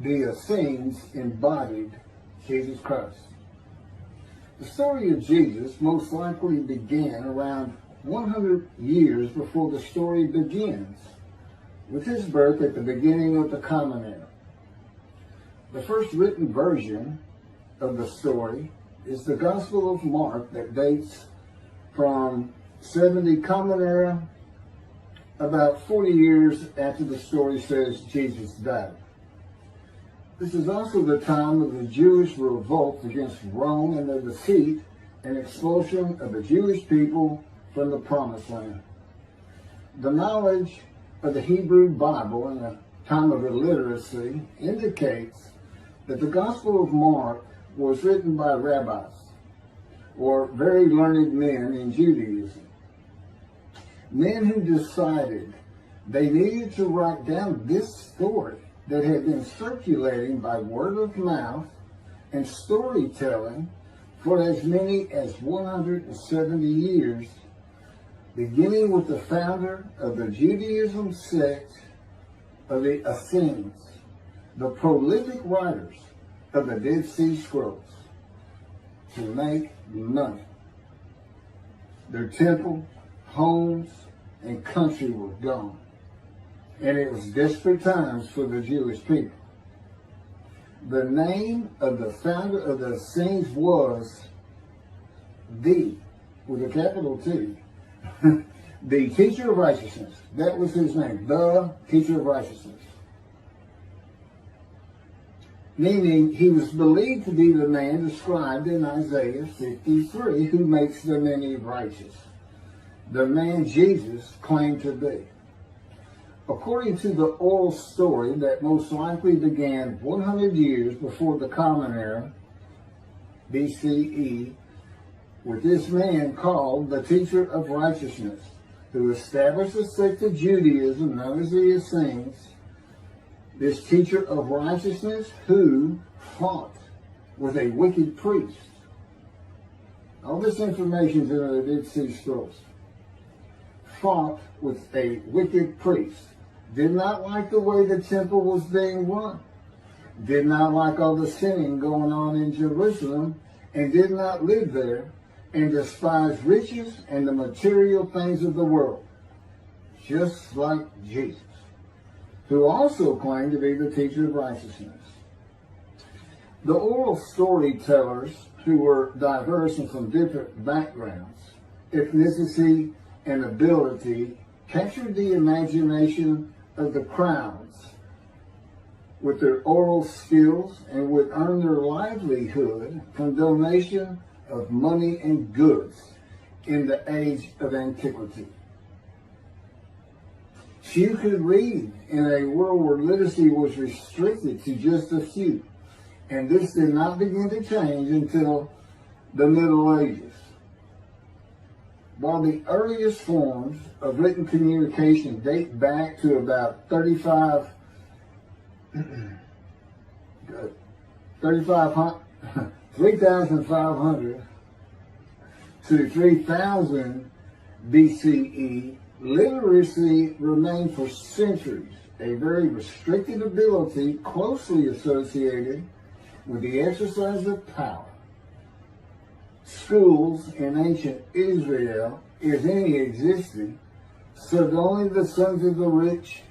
the Essenes embodied Jesus Christ. The story of Jesus most likely began around 100 years before the story begins, with his birth at the beginning of the Common Era. The first written version of the story is the Gospel of Mark that dates from 70 Common Era, about 40 years after the story says Jesus died. This is also the time of the Jewish revolt against Rome and the defeat and expulsion of the Jewish people from the Promised Land. The knowledge of the Hebrew Bible in a time of illiteracy indicates that the Gospel of Mark was written by rabbis, or very learned men in Judaism. Men who decided they needed to write down this story that had been circulating by word of mouth and storytelling for as many as 170 years, beginning with the founder of the Judaism sect of the Essenes, the prolific writers of the Dead Sea Scrolls, to make money. Their temple, homes, and country were gone, and it was desperate times for the Jewish people. The name of the founder of the Essenes was with a capital T, the teacher of righteousness. That was his name, the teacher of righteousness. Meaning he was believed to be the man described in Isaiah 53 who makes the many righteous. The man Jesus claimed to be. According to the oral story that most likely began 100 years before the Common Era, BCE, with this man called the teacher of righteousness, who established a sect of Judaism known as the Essenes. This teacher of righteousness who fought with a wicked priest. All this information is in the Dead Sea Scrolls. Fought with a wicked priest. Did not like the way the temple was being run. Did not like all the sinning going on in Jerusalem, and did not live there, and despised riches and the material things of the world, just like Jesus, who also claimed to be the teacher of righteousness. The oral storytellers, who were diverse and from different backgrounds, ethnicity, and ability, captured the imagination of the crowds with their oral skills and would earn their livelihood from donation of money and goods in the age of antiquity. Few could read in a world where literacy was restricted to just a few, and this did not begin to change until the Middle Ages. While the earliest forms of written communication date back to about 3,500 to 3000 BCE, literacy remained for centuries a very restricted ability closely associated with the exercise of power. Schools in ancient Israel, if any existed, served only the sons of the rich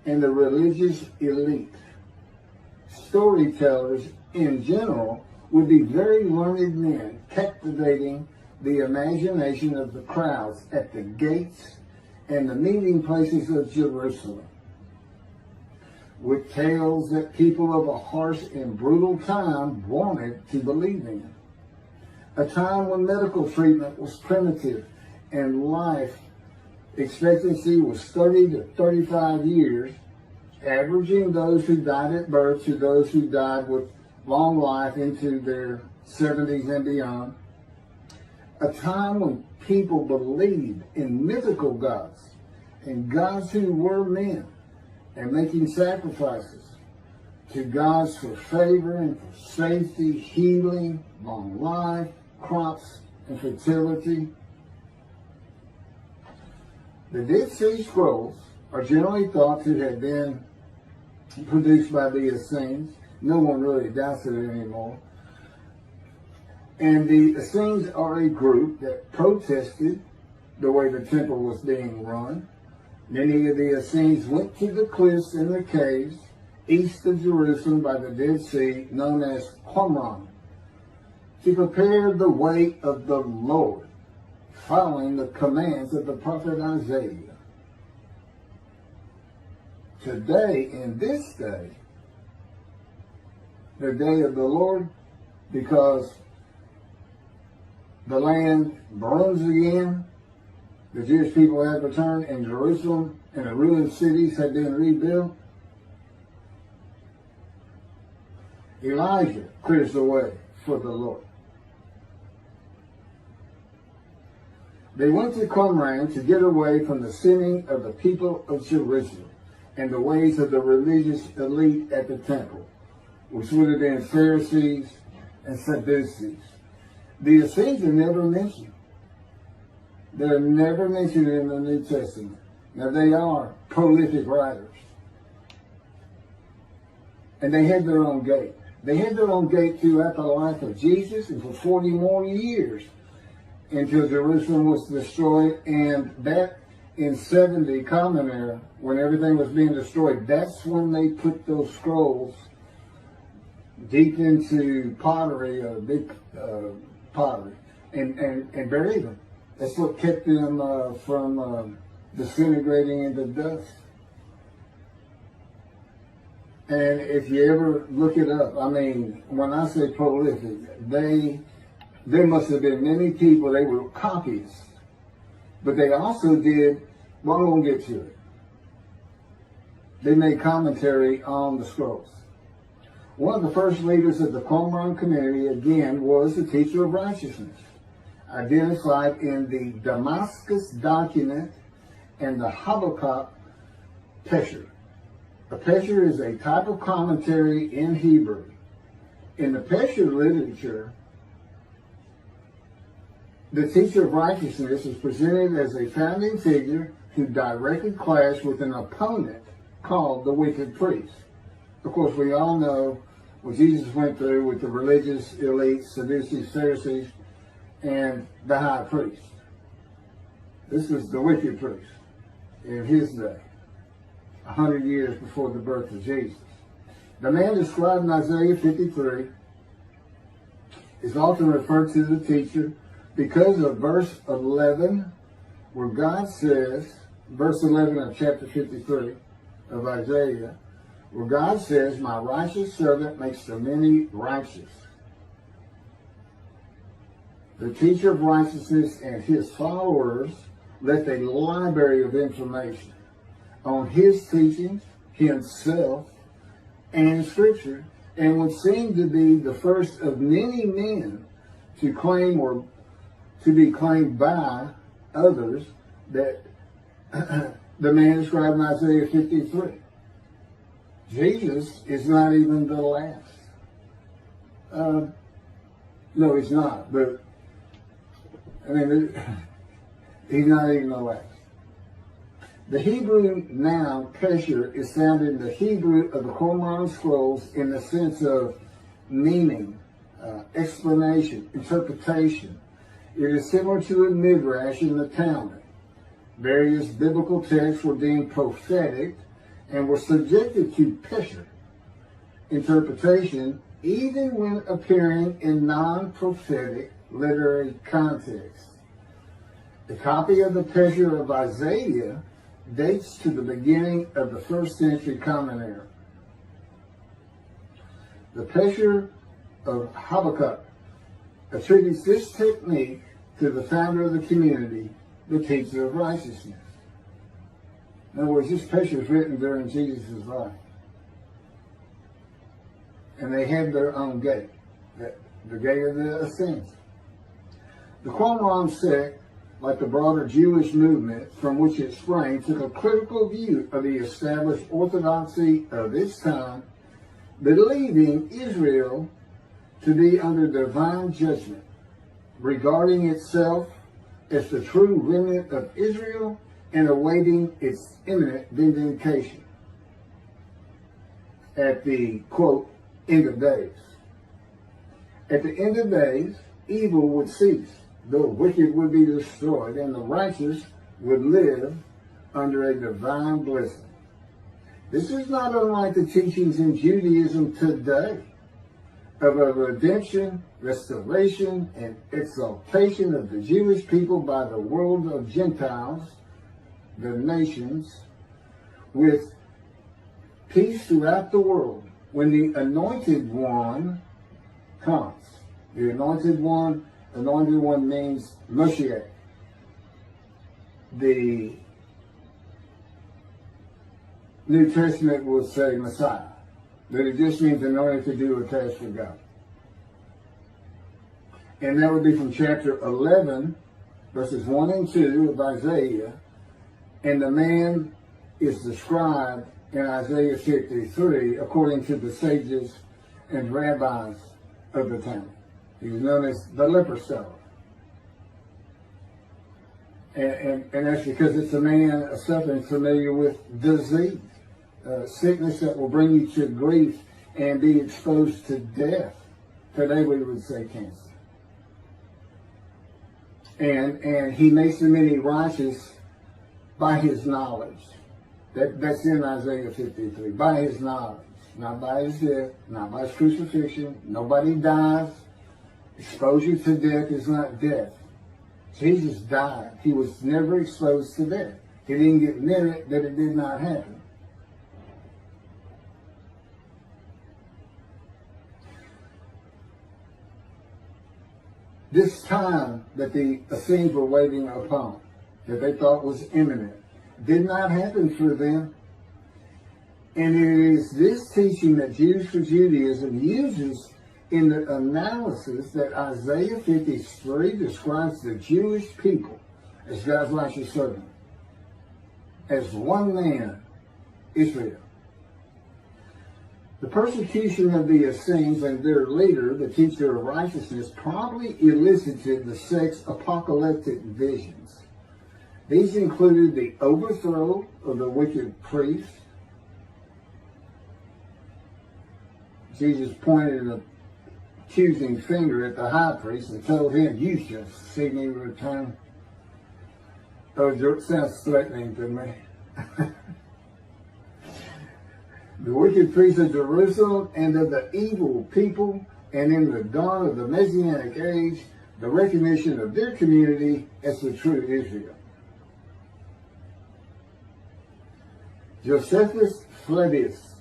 and the religious elite. Storytellers in general would be very learned men, captivating the imagination of the crowds at the gates and the meeting places of Jerusalem, with tales that people of a harsh and brutal time wanted to believe in. A time when medical treatment was primitive and life expectancy was 30 to 35 years, averaging those who died at birth to those who died with long life into their 70s and beyond. A time when people believed in mythical gods and gods who were men and making sacrifices to gods for favor and for safety, healing, long life, crops, and fertility. The Dead Sea Scrolls are generally thought to have been produced by the Essenes No one really doubts it anymore. And the Essenes are a group that protested the way the temple was being run. Many of the Essenes went to the cliffs and the caves east of Jerusalem by the Dead Sea, known as Qumran, to prepare the way of the Lord, following the commands of the prophet Isaiah. Today, in this day, the day of the Lord, because the land burns again, the Jewish people have returned, and Jerusalem and the ruined cities have been rebuilt. Elijah clears the way for the Lord. They went to Qumran to get away from the sinning of the people of Jerusalem and the ways of the religious elite at the temple, which would have been Pharisees and Sadducees. The Essenes are never mentioned. They're never mentioned in the New Testament. Now, they are prolific writers. And they had their own gate. They had their own gate throughout the life of Jesus and for 40 more years until Jerusalem was destroyed. And that in 70 Common Era, when everything was being destroyed, that's when they put those scrolls deep into pottery, big pottery, and buried them. That's what kept them from disintegrating into dust. And if you ever look it up, I mean, when I say prolific, there must have been many people, they were copyists. But they also did, well, I won't get to it. They made commentary on the scrolls. One of the first leaders of the Qumran community, again, was the teacher of righteousness, identified in the Damascus document and the Habakkuk Pesher. A Pesher is a type of commentary in Hebrew. In the Pesher literature, the teacher of righteousness is presented as a founding figure who directly clashed with an opponent called the wicked priest. Of course, we all know what Jesus went through with the religious elites, Sadducees, Pharisees, and the high priest. This was the wicked priest in his day, 100 years before the birth of Jesus. The man described in Isaiah 53 is often referred to the teacher because of verse 11, where God says, verse 11 of chapter 53 of Isaiah, where God says, "My righteous servant makes the many righteous." The teacher of righteousness and his followers left a library of information on his teachings, himself, and Scripture, and would seem to be the first of many men to claim or to be claimed by others that the man described in Isaiah 53. Jesus is not even the last. No, he's not. But, I mean, he's not even the last. The Hebrew noun pesher is found in the Hebrew of the Qumran scrolls in the sense of meaning, explanation, interpretation. It is similar to a midrash in the Talmud. Various biblical texts were deemed prophetic and were subjected to pesher interpretation, even when appearing in non-prophetic literary context. The copy of the pesher of Isaiah dates to the beginning of the 1st century Common Era. The pesher of Habakkuk attributes this technique to the founder of the community, the teacher of righteousness. In other words, this pesher was written during Jesus' life. And they had their own gate, the gate of the Essenes. The Qumran sect, like the broader Jewish movement from which it sprang, took a critical view of the established orthodoxy of its time, believing Israel to be under divine judgment, regarding itself as the true remnant of Israel and awaiting its imminent vindication. At the, quote, end of days. At the end of days, evil would cease, the wicked would be destroyed, and the righteous would live under a divine blessing. This is not unlike the teachings in Judaism today of a redemption, restoration, and exaltation of the Jewish people by the world of Gentiles, the nations, with peace throughout the world. When the anointed one comes, the anointed one means Moshiach. The New Testament will say Messiah, but it just means anointed to do a task for God. And that would be from chapter 11, verses 1 and 2 of Isaiah. And the man is described in Isaiah 53 according to the sages and rabbis of the time. He was known as the leper seller. And that's because it's a man suffering familiar with disease, sickness that will bring you to grief and be exposed to death. Today we would say cancer. And he makes the many righteous by his knowledge. That's in Isaiah 53. By his knowledge. Not by his death, not by his crucifixion. Nobody dies. Exposure to death is not death. Jesus died. He was never exposed to death. He didn't get near it, that it did not happen. This time that the Essenes were waiting upon, that they thought was imminent, did not happen for them. And it is this teaching that Jews for Judaism uses in the analysis that Isaiah 53 describes the Jewish people as God's righteous servant, as one man, Israel. The persecution of the Essenes and their leader, the teacher of righteousness, probably elicited the sect's apocalyptic visions. These included the overthrow of the wicked priests. Jesus pointed an accusing finger at the high priest and told him, "You shall see me return." Oh, it sounds threatening to me. The wicked priests of Jerusalem and of the evil people, and in the dawn of the Messianic age, the recognition of their community as the true Israel. Josephus Flavius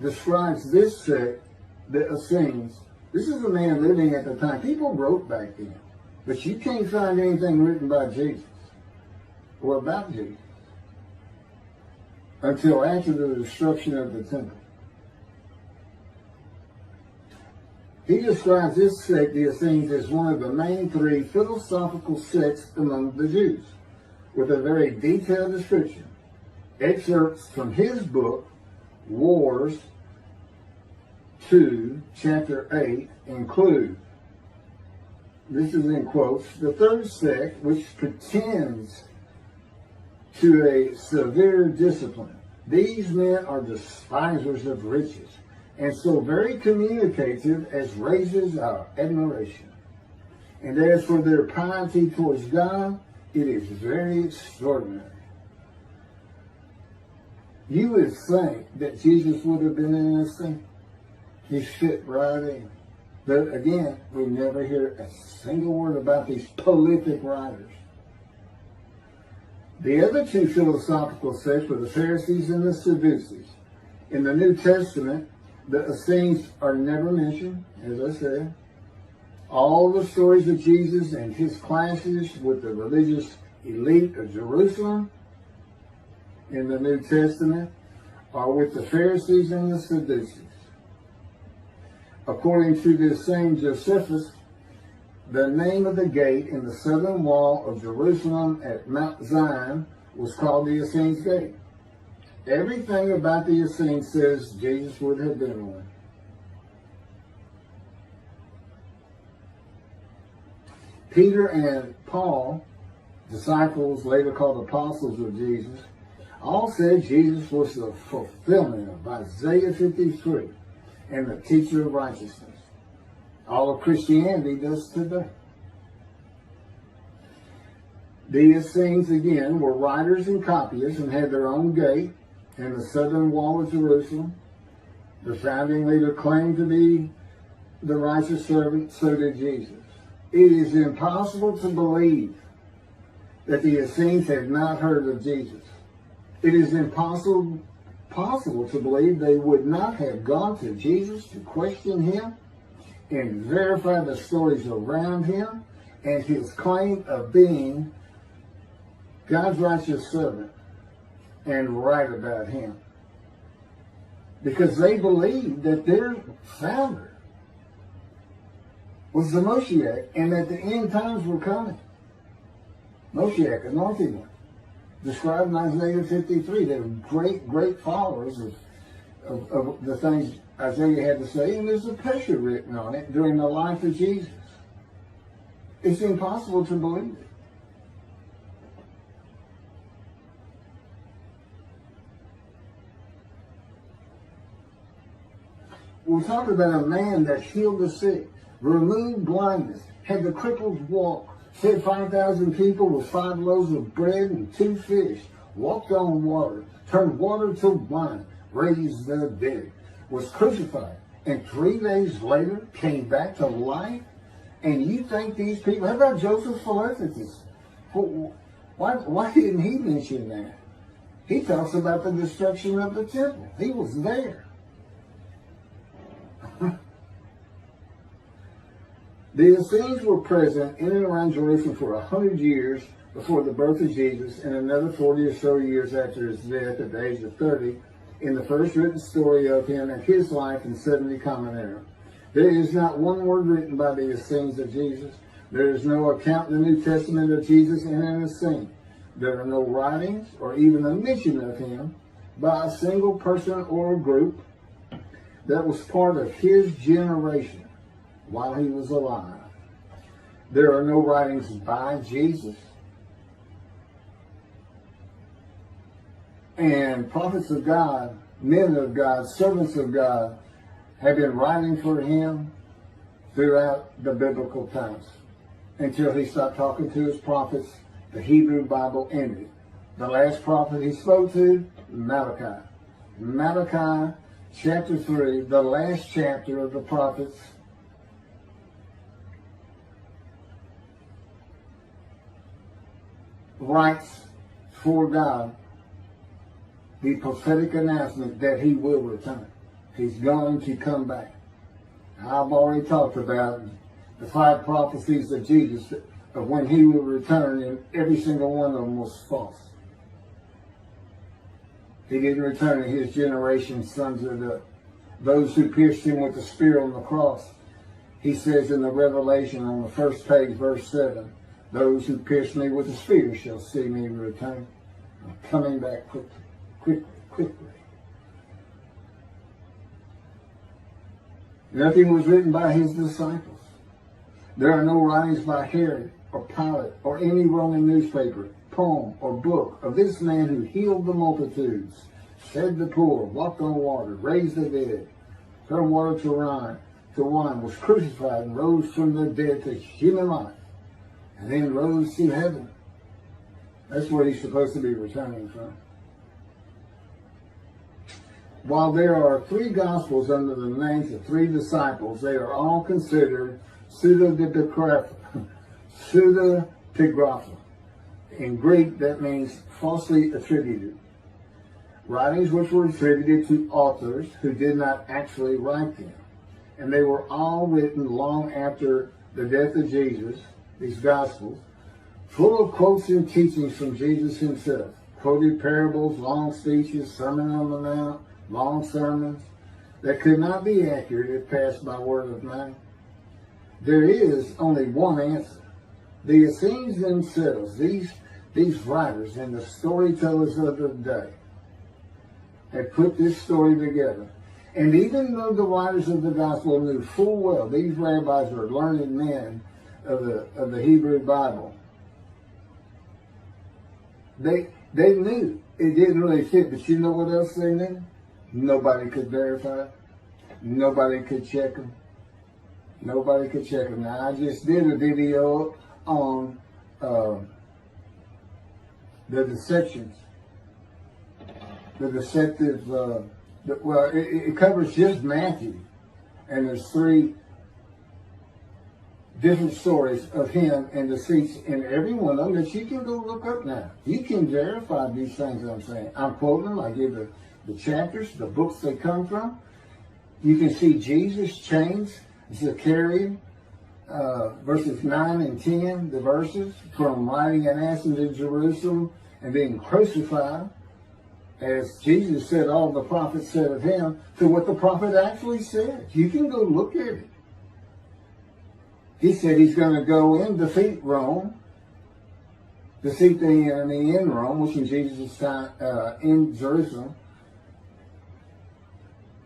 describes this sect, the Essenes. This is a man living at the time. People wrote back then, but you can't find anything written by Jesus or about Jesus until after the destruction of the temple. He describes this sect, the Essenes, as one of the main three philosophical sects among the Jews, with a very detailed description. Excerpts from his book, Wars 2, chapter 8, include, this is in quotes, the third sect, which pretends to a severe discipline. These men are despisers of riches, and so very communicative as raises our admiration. And as for their piety towards God, it is very extraordinary. You would think that Jesus would have been in this thing. He fit right in. But again, we never hear a single word about these prolific writers. The other two philosophical sects were the Pharisees and the Sadducees. In the New Testament, the Essenes are never mentioned, as I said. All the stories of Jesus and his clashes with the religious elite of Jerusalem in the New Testament are with the Pharisees and the Sadducees. According to this same Josephus, the name of the gate in the southern wall of Jerusalem at Mount Zion was called the Essenes Gate. Everything about the Essenes says Jesus would have been one. Peter and Paul, disciples later called apostles of Jesus, all said Jesus was the fulfillment of Isaiah 53. and the teacher of righteousness. All of Christianity does today. The Essenes, again, were writers and copyists and had their own gate in the southern wall of Jerusalem. The founding leader claimed to be the righteous servant, so did Jesus. It is impossible to believe that the Essenes had not heard of Jesus. It is impossible to believe they would not have gone to Jesus to question him and verify the stories around him and his claim of being God's righteous servant and right about him. Because they believed that their founder was the Moshiach and that the end times were coming. Moshiach, anointed one, described in Isaiah 53. They were great followers of the things Isaiah had to say, and there's a picture written on it during the life of Jesus. It's impossible to believe it. We're talking about a man that healed the sick, removed blindness, had the cripples walk, fed 5,000 people with 5 loaves of bread and 2 fish, walked on water, turned water to wine, raised the dead, was crucified, and 3 days later came back to life. And you think these people, how about Joseph Philadelphus? Why didn't he mention that? He talks about the destruction of the temple. He was there. The Essenes were present in and around Jerusalem for 100 years before the birth of Jesus and another 40 or so years after his death at the age of 30 in the first written story of him and his life in 70 Common Era. There is not one word written by the Essenes of Jesus. There is no account in the New Testament of Jesus in an Essene. There are no writings or even a mention of him by a single person or a group that was part of his generation while he was alive. There are no writings by Jesus. And prophets of God, men of God, servants of God have been writing for him throughout the biblical times until he stopped talking to his prophets. The Hebrew Bible ended. The last prophet he spoke to, Malachi. Malachi chapter 3, the last chapter of the prophets, writes for God the prophetic announcement that he will return. He's going to come back. I've already talked about the 5 prophecies of Jesus of when he will return, and every single one of them was false. He didn't return in his generation, sons of those who pierced him with the spear on the cross. He says in the Revelation on the first page, verse 7, those who pierced me with the spear shall see me return. I'm coming back quickly. Nothing was written by his disciples. There are no writings by Herod or Pilate or any Roman newspaper, poem, or book of this man who healed the multitudes, fed the poor, walked on water, raised the dead, turned water to wine, was crucified and rose from the dead to human life, and then rose to heaven. That's where he's supposed to be returning from. While there are 3 Gospels under the names of 3 disciples, they are all considered pseudepigrapha. In Greek, that means falsely attributed. Writings which were attributed to authors who did not actually write them. And they were all written long after the death of Jesus, these Gospels, full of quotes and teachings from Jesus himself. Quoted parables, long speeches, Sermon on the Mount, long sermons that could not be accurate if passed by word of mouth. There is only one answer. The Essenes themselves, these writers and the storytellers of the day, had put this story together. And even though the writers of the gospel knew full well these rabbis were learned men of the Hebrew Bible, they knew it didn't really fit. But you know what else they knew? Nobody could verify it. Nobody could check them. Nobody could check them. Now, I just did a video on the deceptions. The deceptive, it covers just Matthew. And there's 3 different stories of him and deceits in every one of them that you can go look up now. You can verify these things that I'm saying. I'm quoting them. I give the chapters, the books they come from. You can see Jesus chains, circulating, verses 9 and 10, the verses, from riding an ass into Jerusalem and being crucified, as Jesus said all the prophets said of him, to what the prophet actually said. You can go look at it. He said he's going to go and defeat Rome, defeat the enemy in Rome, which in Jesus' time, in Jerusalem,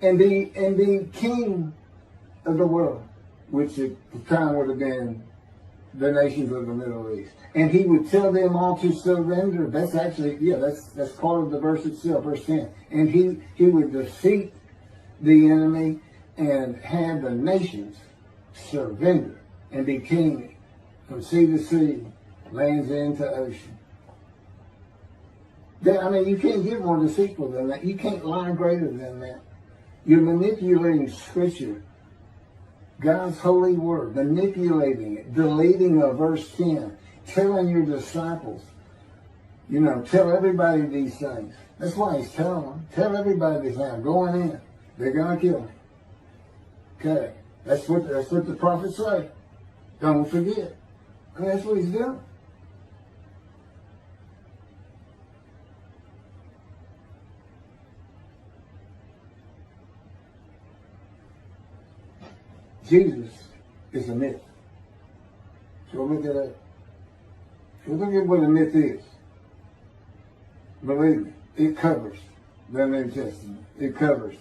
and be king of the world, which at the time would have been the nations of the Middle East. And he would tell them all to surrender. That's actually, that's part of the verse itself, verse 10. And he would defeat the enemy and have the nations surrender and be king from sea to sea, lands into ocean. You can't get more deceitful than that. You can't lie greater than that. You're manipulating Scripture, God's holy word, manipulating it, deleting a verse 10, telling your disciples, tell everybody these things. That's why he's telling them. Tell everybody these things. Going in. They're going to kill him. Okay. That's what the prophets say. Don't forget. And that's what he's doing. Jesus is a myth. So look at that. So look at what a myth is. Believe me, it covers the New Testament. It covers